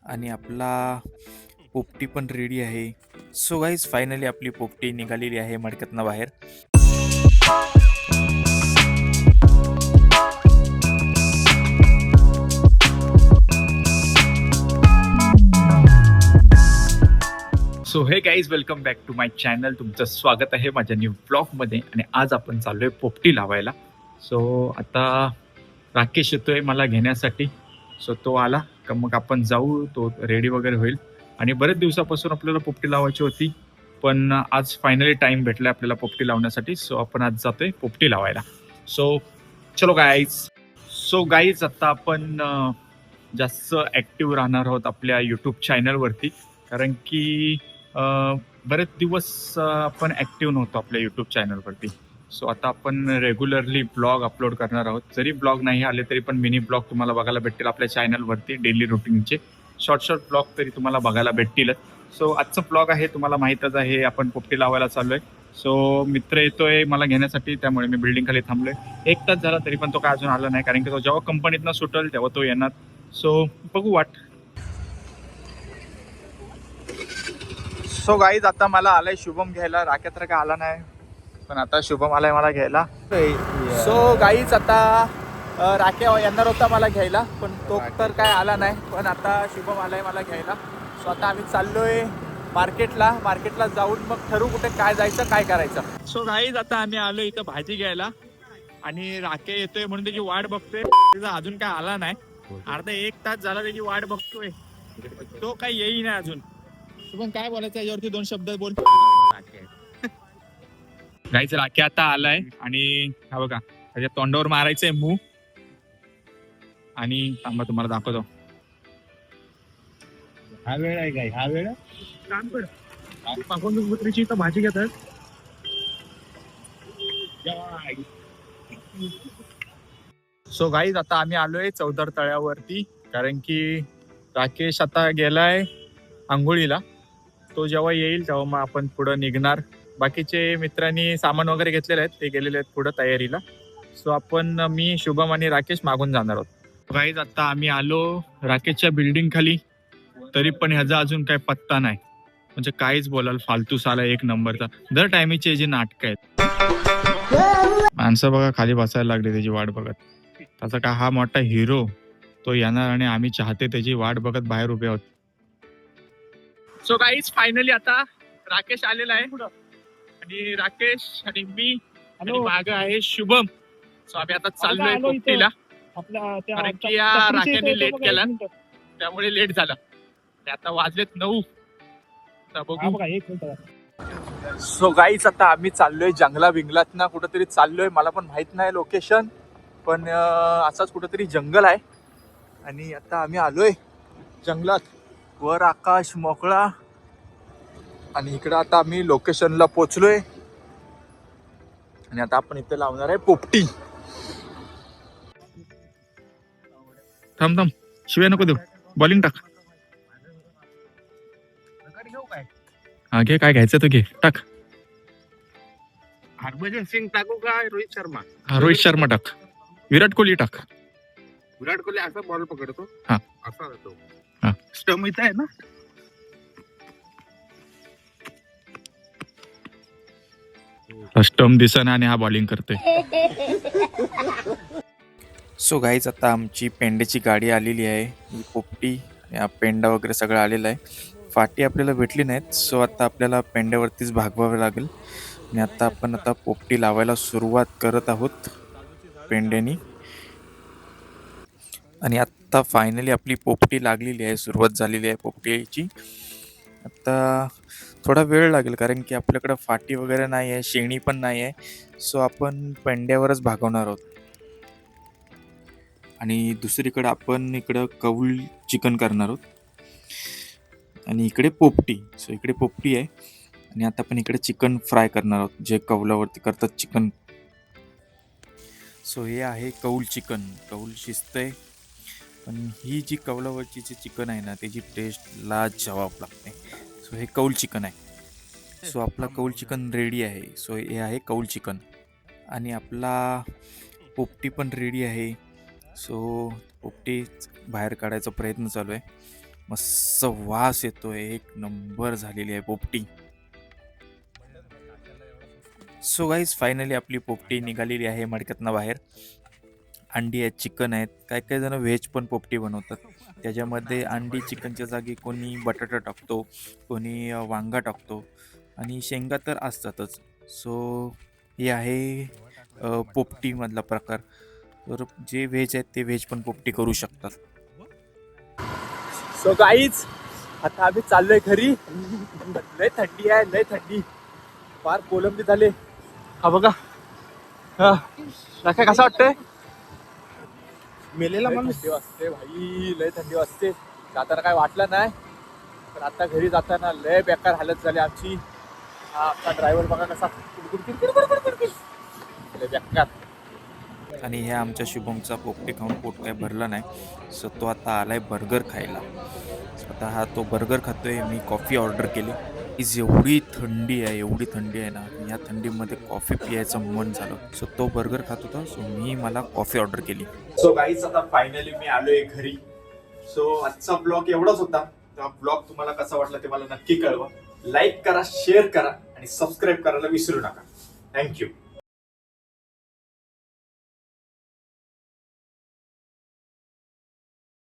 आणि आपला पोपटी पण रेडी आहे. सो गाईज फायनली आपली पोपटी निघालेली आहे मडक्यातनं बाहेर. So hey guys welcome back to my channel. तुमचं स्वागत आहे माझ्या न्यू ब्लॉगमध्ये. आणि आज आपण चाललोय पोपटी लावायला. सो आता राकेश येतोय मला घेण्यासाठी. सो तो आला का मग आपण जाऊ, तो रेडी वगैरे होईल. आणि बरेच दिवसापासून आपल्याला पोपटी लावायची होती, पण आज फायनली टाइम भेटला आपल्याला पोपटी लावण्यासाठी. सो आपण आज जातोय पोपटी लावायला. सो चलो गाईज. सो गाईज आता आपण जास्त ॲक्टिव्ह राहणार आहोत आपल्या यूट्यूब चॅनलवरती, कारण की बरेच दिवस आपण ॲक्टिव्ह नव्हतो आपल्या यूट्यूब चॅनलवरती. सो आता आपण रेग्युलरली ब्लॉग अपलोड करणार आहोत. जरी ब्लॉग नाही आले तरी पण मिनी ब्लॉग तुम्हाला बघायला भेटतील आपल्या चॅनलवरती. डेली रुटीनचे शॉर्ट ब्लॉग तरी तुम्हाला बघायला भेटतीलच. सो आजचं ब्लॉग आहे, तुम्हाला माहीतच आहे, आपण पोपटी लावायला चाललोय. सो मित्र येतोय मला घेण्यासाठी, त्यामुळे मी बिल्डिंग खाली थांबलोय. 1 तास झाला तरी पण तो काय अजून आला नाही, कारण की तो जेव्हा कंपनीतनं सुटेल तेव्हा तो येणार. सो बघू वाट. सो गाईज आता मला आलाय शुभम घ्यायला. राख्या तर काय आला नाही, पण आता शुभम आलाय मला घ्यायला. सो गाईज आता राख्या येणार होता मला घ्यायला, पण तो तर काय आला नाही, पण आता शुभम आलाय मला घ्यायला. सो आता आम्ही चाललोय मार्केटला जाऊन मग ठरवू कुठे काय जायचं काय करायचं. सो गाईज आता आम्ही आलो इथं भाजी घ्यायला, आणि राखे येतोय म्हणून त्याची वाट बघतोय. त्याचा अजून काय आला नाही. अर्धा 1 तास झाला त्याची वाट बघतोय, तो काही येई नाही अजून. शुभम काय बोलायचं याच्यावरती 2 शब्द बोल. गाईच राखे आता आलाय, आणि हा बघा त्याच्या तोंडावर मारायचंय मूग. आणि थांबा तुम्हाला दाखवतो. हा वेळ आहे काय? हा वेळ काम कर पाकून कुत्रीची इथं भाजी घेतात. सो गाईज आता आम्ही आलोय चौदार तळ्यावरती, कारण की राकेश आता गेलाय आंघोळीला. तो जेव्हा येईल तेव्हा मग आपण पुढं निघणार. बाकीचे मित्रांनी सामान वगैरे घेतलेले आहेत, ते गेलेले आहेत पुढं तयारीला. सो आपण मी शुभम आणि राकेश मागून जाणार आहोत. गाईज आता आम्ही आलो राकेशच्या बिल्डिंग खाली, तरी पण ह्याचा अजून काही पत्ता नाही. म्हणजे काहीच बोलाल, फालतू साला 1 नंबरचा. दर टायमीचे जे नाटक आहेत. माणसं बघा खाली बसायला लागले त्याची वाट बघत. त्याचा का हा मोठा हिरो तो येणार, आणि आम्ही चाहते त्याची वाट बघत बाहेर उभे आहोत. सो गाईज फायनली आता राकेश आलेला आहे, आणि राकेश आणि मी आणि माग आहे शुभम. सो आम्ही आता चाललोय पोपटीला, कारण की या राकेने लेट केला त्यामुळे लेट झाला. आता वाजलेत 9. सो गाईच आता आम्ही चाललोय जंगला बिंगलात ना कुठंतरी चाललोय. मला पण माहित नाही लोकेशन, पण असाच कुठंतरी जंगल आहे. आणि आता आम्ही आलोय जंगलात. वर आकाश मोकळा, आणि इकडं आता आम्ही लोकेशनला पोचलोय. आणि आता आपण इथे लावणार आहे पोपटी. थांब शिवाय नको देऊ, बॉलिंग टाक. हा घे, काय घ्यायचं तर घे, टाक. हरभजन सिंग टाकू का रोहित शर्मा? हा रोहित शर्मा टाक. विराट कोहली टाक. विराट कोहली असा बॉल पकडतो, हा असा जातो. हा स्टंप इथं आहे ना. स्टंप दिसना आणि हा बॉलिंग करते. सो गाईज आता आमची पेंड्याची गाडी आलेली आहे. ही पोपटी या पेंडा वगैरे सगळं आलेलं आहे. फाटी आपल्याला भेटली नाहीत, सो आता आपल्याला पेंड्यावरतीच भागवावं लागेल. आणि आता आपण पोपटी लावायला सुरुवात करत आहोत पेंड्यानी. आणि आत्ता फायनली आपली पोपटी लागलेली आहे, सुरुवात झालेली आहे पोपटीची. आता थोडा वेळ लागेल, कारण की आपल्याकडं फाटी वगैरे नाही आहे, शेणी पण नाही आहे. सो आपण पेंड्यावरच भागवणार आहोत. आणि दुसरीकडं आपण इकडं कौल चिकन करणार आहोत, आणि इकडे पोपटी. सो इकडे पोपटी आहे, आणि आता आपण इकडे चिकन फ्राय करणार आहोत, जे कौलावरती करतात चिकन. सो हे आहे कौल चिकन. कौल शिजतंय, पण ही जी कौलावरची जी चिकन आहे ना, त्याची टेस्ट लाजवाब लागते. सो हे कौल चिकन आहे. सो आपला कौल चिकन रेडी आहे. सो हे आहे कौल चिकन, आणि आपला पोपटी पण रेडी आहे. सो पोपटी बाहेर काढायचा प्रयत्न चालू आहे. मस्त वास येतोय, एक नंबर झालेली आहे पोपटी. सो गाईज फायनली आपली पोपटी निघालेली आहे मडक्यातनं बाहेर. अंडी आहेत, चिकन आहेत, काही काही जण व्हेज पण पोपटी बनवतात. त्याच्यामध्ये अंडी चिकनच्या जागी कोणी बटाटा टाकतो, कोणी वांगा टाकतो आणि शेंगा तर असतातच. सो हे आहे पोपटीमधला प्रकार. तर जे व्हेज आहेत ते व्हेज पण पोपटी करू शकतात. सो गाईज आता आम्ही चाललोय घरी. लय थंडी आहे, लय थंडी, फार कोलंबी झाले. हा बघा, काय कसं वाटतंय? मेलेला लय माणूस थंडी वाजते भाई, लय थंडी वाजते. जाताना काय वाटलं नाही, पण आता घरी जाताना लय बेकार हालत झाली आमची. हा आपला ड्रायव्हर बघा कसा लय बेकार. आणि ह्या आमच्या शुभमचा पोपटे खाऊन पोट काय भरला नाही. सो तो आता आलाय बर्गर खायला. आता हा तो बर्गर खातोय. मी कॉफी ऑर्डर केली. एवढी थंडी आहे, एवढी थंडी आहे ना, या थंडीमध्ये कॉफी पियायचं मन झालं. सो तो बर्गर खात होता, सो मला कॉफी ऑर्डर केली. सो गाईज आता फायनली मी आलोय घरी. सो आजचा ब्लॉग एवढाच होता. हा ब्लॉग तुम्हाला कसा वाटला ते मला नक्की कळवा. लाईक करा, शेअर करा आणि सबस्क्राईब करायला विसरू नका. थँक्यू.